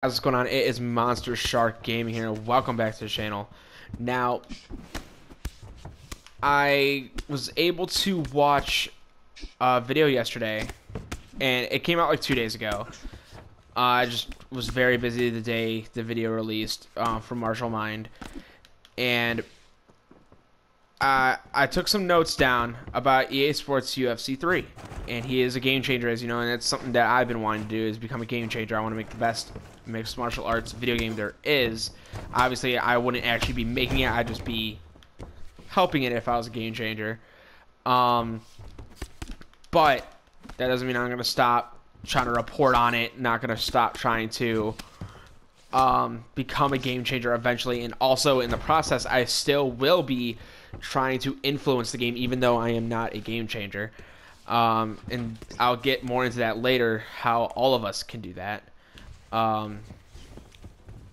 What's going on? It is Monster Shark Gaming here. Welcome back to the channel. Now, I was able to watch a video yesterday, and it came out like 2 days ago. I just was very busy the day the video released from Martial Mind, and I took some notes down about EA Sports UFC 3, and he is a game changer, as you know, and that's something that I've been wanting to do, is become a game changer. I want to make the best mixed martial arts video game there is. Obviously, I wouldn't actually be making it. I'd just be helping it if I was a game changer. But that doesn't mean I'm going to stop trying to report on it. Not going to stop trying to become a game changer eventually. And also, in the process, I still will be trying to influence the game, even though I am not a game changer. And I'll get more into that later, how all of us can do that.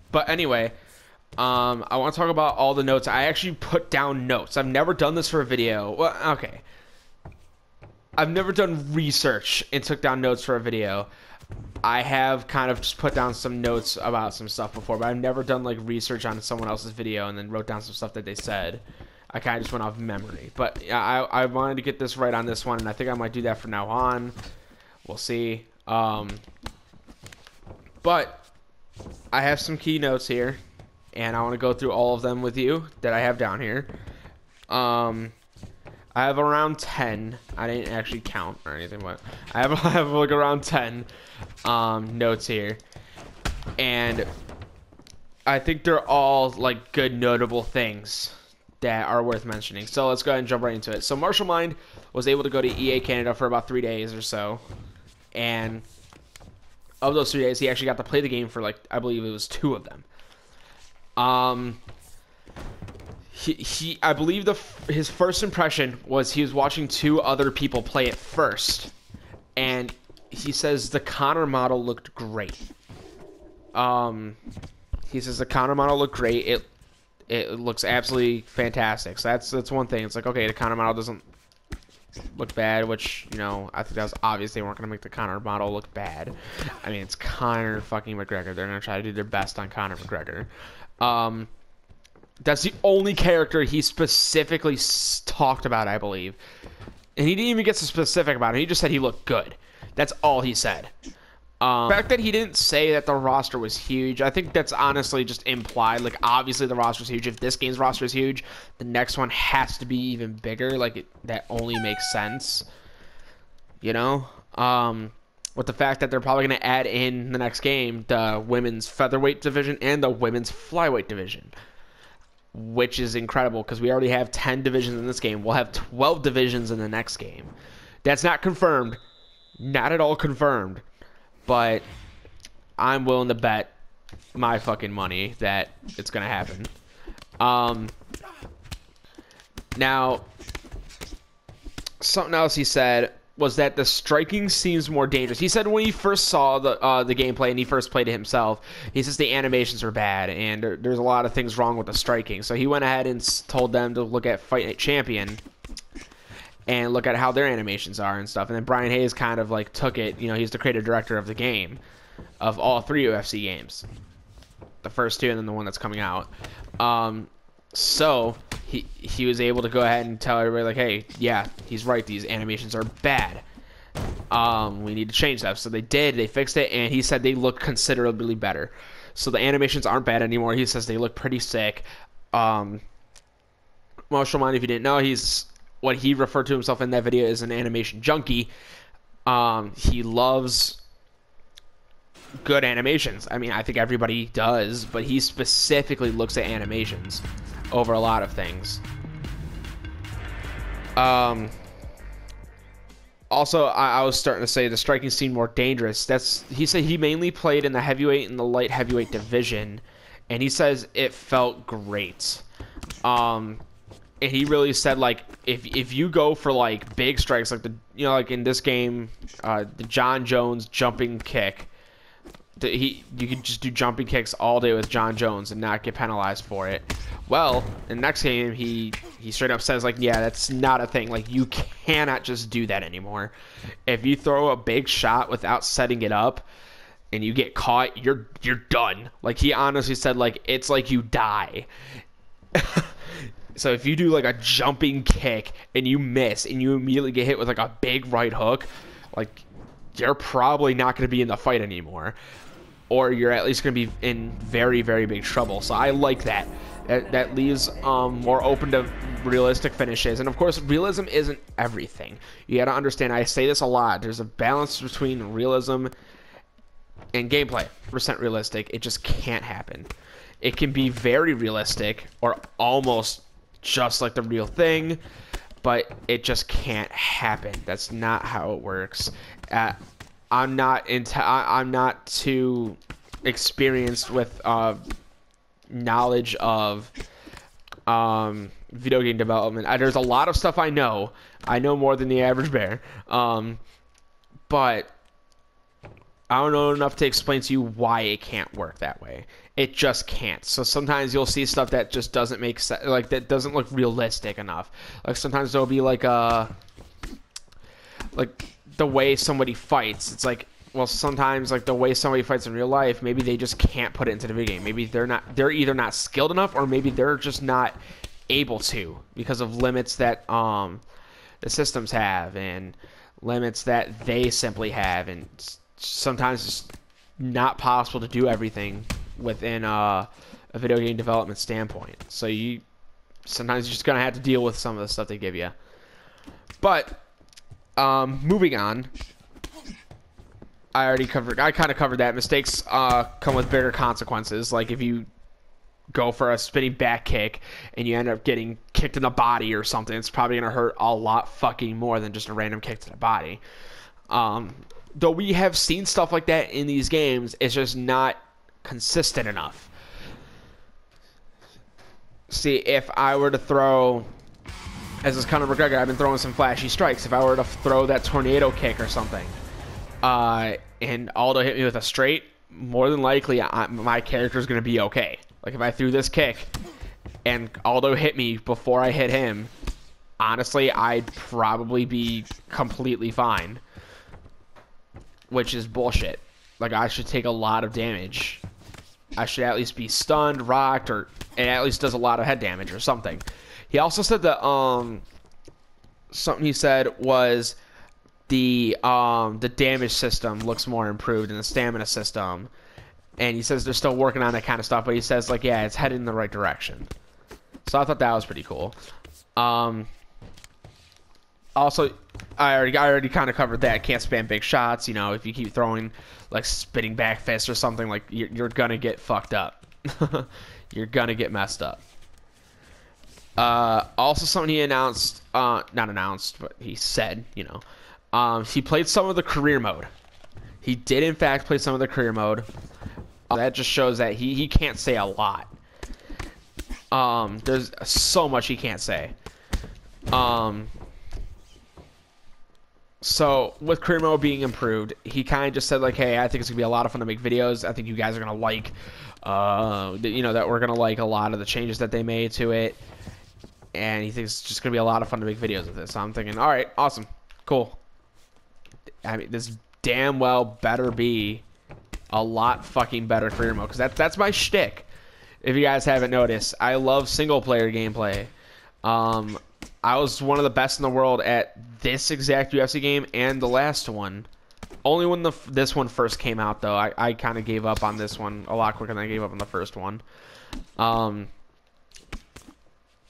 But anyway, I want to talk about all the notes. I actually put down notes. I've never done this for a video. Well, okay. I've never done research and took down notes for a video. I have kind of just put down some notes about some stuff before, but I've never done like research on someone else's video and then wrote down some stuff that they said. I kind of just went off memory. But I wanted to get this right on this one, and I think I might do that from now on. We'll see. But I have some key notes here, and I want to go through all of them with you that I have down here. I have around 10. I didn't actually count or anything, but I have like around 10 notes here, and I think they're all like good, notable things that are worth mentioning. So let's go ahead and jump right into it. So Martial Mind was able to go to EA Canada for about 3 days or so, and of those 3 days, he actually got to play the game for, like, I believe it was 2 of them. I believe his first impression was he was watching 2 other people play it first, and he says the Connor model looked great. He says the Connor model looked great. It looks absolutely fantastic. So that's one thing. It's like, okay, the Connor model doesn't look bad, which, you know, I think that was obvious. They weren't going to make the Conor model look bad. I mean, it's Conor fucking McGregor. They're going to try to do their best on Conor McGregor. That's the only character he specifically talked about, I believe. And he didn't even get so specific about it. He just said he looked good. That's all he said. The fact that he didn't say that the roster was huge, I think that's honestly just implied. Like, obviously the roster's huge. If this game's roster is huge, the next one has to be even bigger. Like, that only makes sense. You know? With the fact that they're probably going to add in the next game the women's featherweight division and the women's flyweight division, which is incredible because we already have 10 divisions in this game. We'll have 12 divisions in the next game. That's not confirmed. Not at all confirmed. But I'm willing to bet my fucking money that it's going to happen. Now, something else he said was that the striking seems more dangerous. He said when he first saw the gameplay and he first played it himself, he says the animations are bad and there's a lot of things wrong with the striking. So he went ahead and told them to look at Fight Night Champion and look at how their animations are and stuff. And then Brian Hayes kind of like took it. You know, he's the creative director of the game, of all 3 UFC games, the first 2 and then the one that's coming out. So he was able to go ahead and tell everybody like, hey, yeah, he's right. These animations are bad. We need to change that. So they did. They fixed it, and he said they look considerably better. So the animations aren't bad anymore. He says they look pretty sick. Martial Mind, if you didn't know, he's what he referred to himself in that video is an animation junkie. He loves good animations. I mean, I think everybody does, but he specifically looks at animations over a lot of things. Also, I was starting to say the striking seemed more dangerous. He said he mainly played in the heavyweight and the light heavyweight division, and he says it felt great. And he really said, like, if you go for like big strikes, like like in this game, the John Jones jumping kick, you could just do jumping kicks all day with John Jones and not get penalized for it. Well, in the next game, he straight up says, like, yeah, that's not a thing. Like, you cannot just do that anymore. If you throw a big shot without setting it up, and you get caught, you're done. Like, he honestly said, like, it's like you die. So if you do like a jumping kick and you miss and you immediately get hit with like a big right hook, like, you're probably not going to be in the fight anymore, or you're at least going to be in very, very big trouble. So I like that. That leaves more open to realistic finishes. And of course, realism isn't everything. You got to understand, I say this a lot, there's a balance between realism and gameplay. Percent realistic, it just can't happen. It can be very realistic or almost just like the real thing, but it just can't happen. That's not how it works. I'm not too experienced with knowledge of video game development. There's a lot of stuff I know more than the average bear, but I don't know enough to explain to you why it can't work that way. It just can't. So sometimes you'll see stuff that just doesn't make sense, like that doesn't look realistic enough. Like sometimes there'll be like the way somebody fights. It's like, well, sometimes like the way somebody fights in real life, maybe they just can't put it into the video game. Maybe they're either not skilled enough, or maybe they're just not able to because of limits that the systems have and limits that they simply have, and sometimes it's not possible to do everything within a video game development standpoint. So sometimes you're just gonna have to deal with some of the stuff they give you. But moving on, I kind of covered that. Mistakes come with bigger consequences. Like if you go for a spinning back kick and you end up getting kicked in the body or something, it's probably gonna hurt a lot fucking more than just a random kick to the body. Though we have seen stuff like that in these games, it's just not consistent enough. See, if I were to throw, as is Conor McGregor, I've been throwing some flashy strikes. If I were to throw that tornado kick or something, and Aldo hit me with a straight, more than likely my character is going to be okay. Like if I threw this kick and Aldo hit me before I hit him, honestly, I'd probably be completely fine. Which is bullshit. Like, I should take a lot of damage. I should at least be stunned, rocked, or it at least does a lot of head damage or something. He also said that something he said was the damage system looks more improved in the stamina system, and he says they're still working on that kind of stuff, but he says like, yeah, it's headed in the right direction. So I thought that was pretty cool. Also, I already kind of covered that. Can't spam big shots. You know, if you keep throwing like spinning back fists or something, like you're gonna get fucked up. You're gonna get messed up. Also, something he announced, not announced, but he said, you know, he played some of the career mode. He did in fact play some of the career mode. That just shows that he can't say a lot. There's so much he can't say. So with career mode being improved, he kind of just said like, hey, I think it's gonna be a lot of fun to make videos. I think you guys are gonna like, you know, that we're gonna like a lot of the changes that they made to it, and he thinks it's just gonna be a lot of fun to make videos of this. So I'm thinking, all right, awesome, cool. I mean, this damn well better be a lot fucking better career mode, because that's my shtick. If you guys haven't noticed, I love single player gameplay. I was one of the best in the world at this exact UFC game and the last one. Only when this one first came out, though. I kind of gave up on this one a lot quicker than I gave up on the first one. Yeah,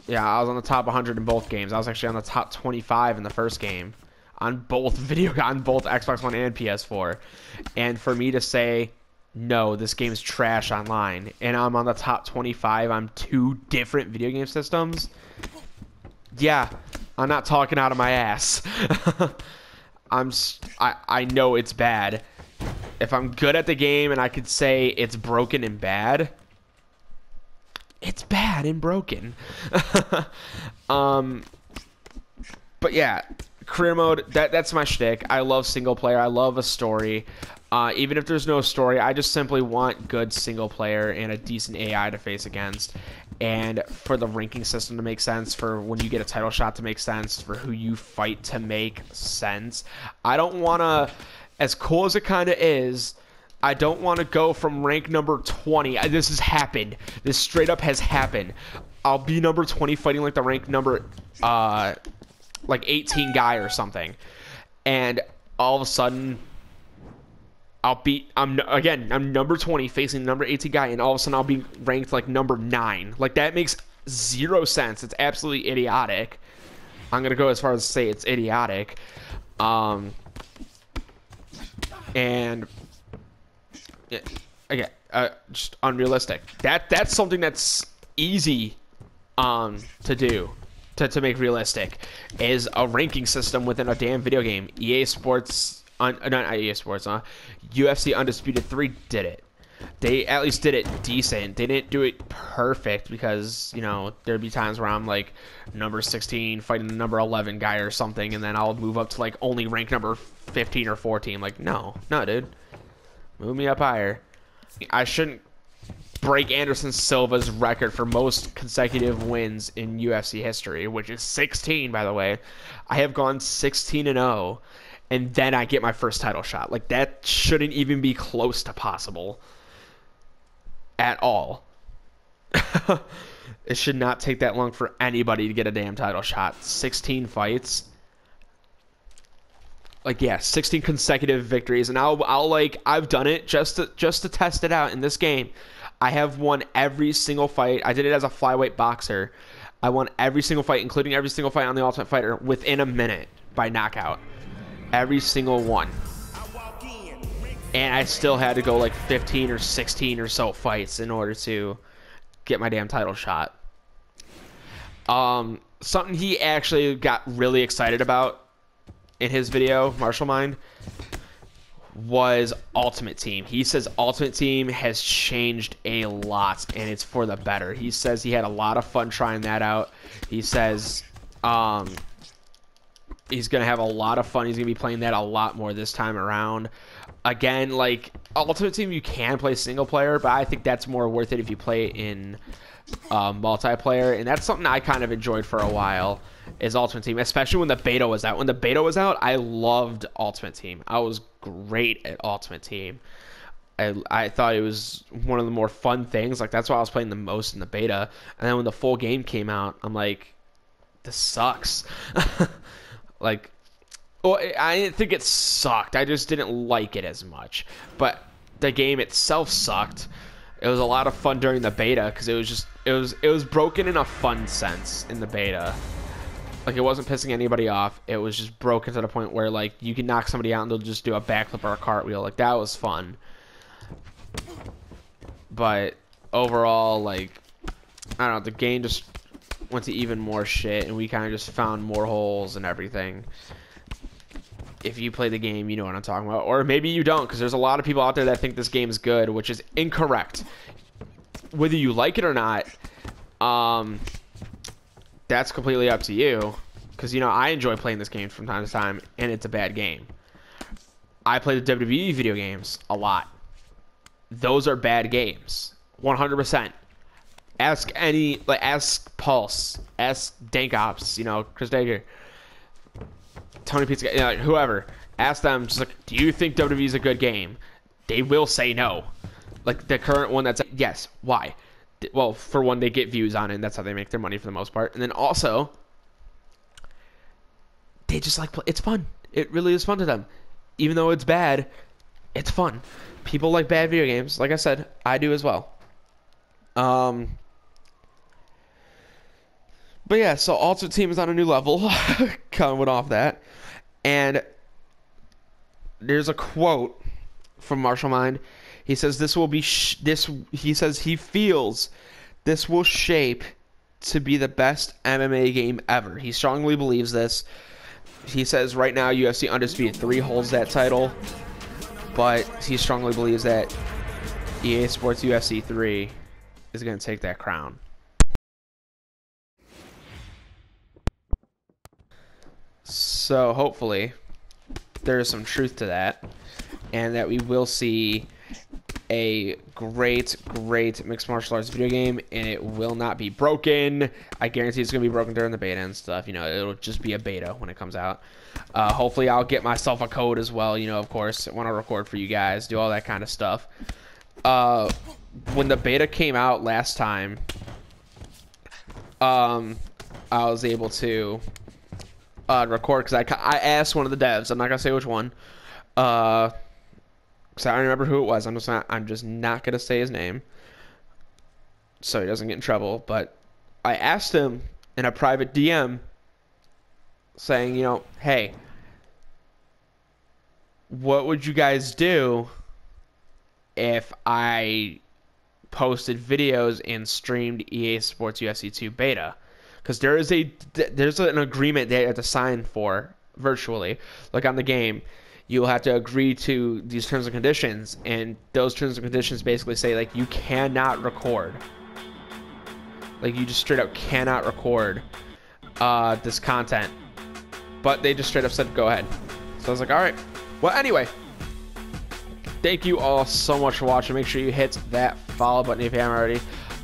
I was on the top 100 in both games. I was actually on the top 25 in the first game on both Xbox One and PS4. And for me to say, no, this game's trash online, and I'm on the top 25 on 2 different video game systems, yeah, I'm not talking out of my ass. I know it's bad. If I'm good at the game and I could say it's broken and bad, it's bad and broken. But yeah, career mode, that's my shtick. I love single player. I love a story. Even if there's no story, I just simply want good single player and a decent AI to face against. And for the ranking system to make sense, for when you get a title shot to make sense, for who you fight to make sense. I don't want to, as cool as it kind of is, I don't want to go from rank number 20. This has happened. This straight up has happened. I'll be number 20 fighting like the rank number like 18 guy or something. And all of a sudden I'm number 20 facing the number 18 guy, and all of a sudden I'll be ranked like number 9. Like, that makes zero sense. It's absolutely idiotic. I'm going to go as far as to say it's idiotic. And yeah, again, just unrealistic. That's something that's easy to do, to make realistic, is a ranking system within a damn video game. EA Sports, not EA Sports, UFC Undisputed 3 did it. They at least did it decent. They didn't do it perfect, because, you know, there'd be times where I'm like number 16 fighting the number 11 guy or something, and then I'll move up to like only rank number 15 or 14. Like, no, dude. Move me up higher. I shouldn't break Anderson Silva's record for most consecutive wins in UFC history, which is 16, by the way. I have gone 16-0, and then I get my first title shot. Like, that shouldn't even be close to possible at all. It should not take that long for anybody to get a damn title shot. 16 fights. Like, yeah, 16 consecutive victories, and I'll like, I've done it just to test it out in this game. I have won every single fight. I did it as a flyweight boxer. I won every single fight, including every single fight on The Ultimate Fighter, within a minute by knockout. Every single one. And I still had to go like 15 or 16 or so fights in order to get my damn title shot. Something he actually got really excited about in his video, Martial Mind, was Ultimate Team. He says Ultimate Team has changed a lot, and it's for the better. He says he had a lot of fun trying that out. He says he's going to have a lot of fun. He's going to be playing that a lot more this time around. Again, like, Ultimate Team, you can play single player, but I think that's more worth it if you play in multiplayer, and that's something I kind of enjoyed for a while, is Ultimate Team, especially when the beta was out. When the beta was out, I loved Ultimate Team. I was great at Ultimate Team. I thought it was one of the more fun things. Like, that's why I was playing the most in the beta. And then when the full game came out, I'm like, this sucks. Like, well, I didn't think it sucked. I just didn't like it as much. But the game itself sucked. It was a lot of fun during the beta, because it was broken in a fun sense in the beta. Like, it wasn't pissing anybody off. It was just broken to the point where, like, you can knock somebody out and they'll just do a backflip or a cartwheel. Like, that was fun. But overall, like, I don't know, the game just went to even more shit, and we kind of just found more holes and everything. If you play the game, you know what I'm talking about. Or maybe you don't, because there's a lot of people out there that think this game is good, which is incorrect. Whether you like it or not, that's completely up to you. Because, you know, I enjoy playing this game from time to time, and it's a bad game. I play the WWE video games a lot. Those are bad games. 100%. Ask any, like, ask Pulse, ask Dank Ops, you know, Chris Dager, Tony Pizza, you know, whoever. Ask them, just like, do you think WWE is a good game? They will say no. Like, the current one that's, yes. Why? Well, for one, they get views on it, and that's how they make their money for the most part. And then also, they just like, it's fun. It really is fun to them. Even though it's bad, it's fun. People like bad video games. Like I said, I do as well. But yeah, so Ultimate Team is on a new level. Coming off that. And there's a quote from Martial Mind. He says this will be he says he feels this will shape to be the best MMA game ever. He strongly believes this. He says right now UFC Undisputed 3 holds that title, but he strongly believes that EA Sports UFC 3 is going to take that crown. So hopefully there is some truth to that, and that we will see a great mixed martial arts video game, and it will not be broken. I guarantee it's gonna be broken during the beta and stuff. You know, it'll just be a beta when it comes out. Hopefully I'll get myself a code as well, you know, of course, when I record for you guys, do all that kind of stuff. When the beta came out last time, I was able to record, because I asked one of the devs, I'm not gonna say which one, because I don't remember who it was. I'm just not gonna say his name so he doesn't get in trouble. But I asked him in a private DM saying, you know, hey, what would you guys do if I posted videos and streamed EA Sports UFC 2 beta? Because there's an agreement they have to sign for virtually, like on the game. You'll have to agree to these terms and conditions, and those terms and conditions basically say, like, you cannot record. Like, you just straight up cannot record this content. But they just straight up said, go ahead. So I was like, all right. Well, anyway, thank you all so much for watching. Make sure you hit that follow button if you haven't already.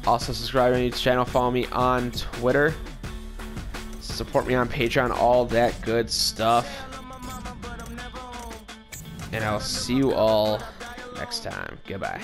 Also, subscribe to my channel. Follow me on Twitter. Support me on Patreon. All that good stuff. And I'll see you all next time. Goodbye.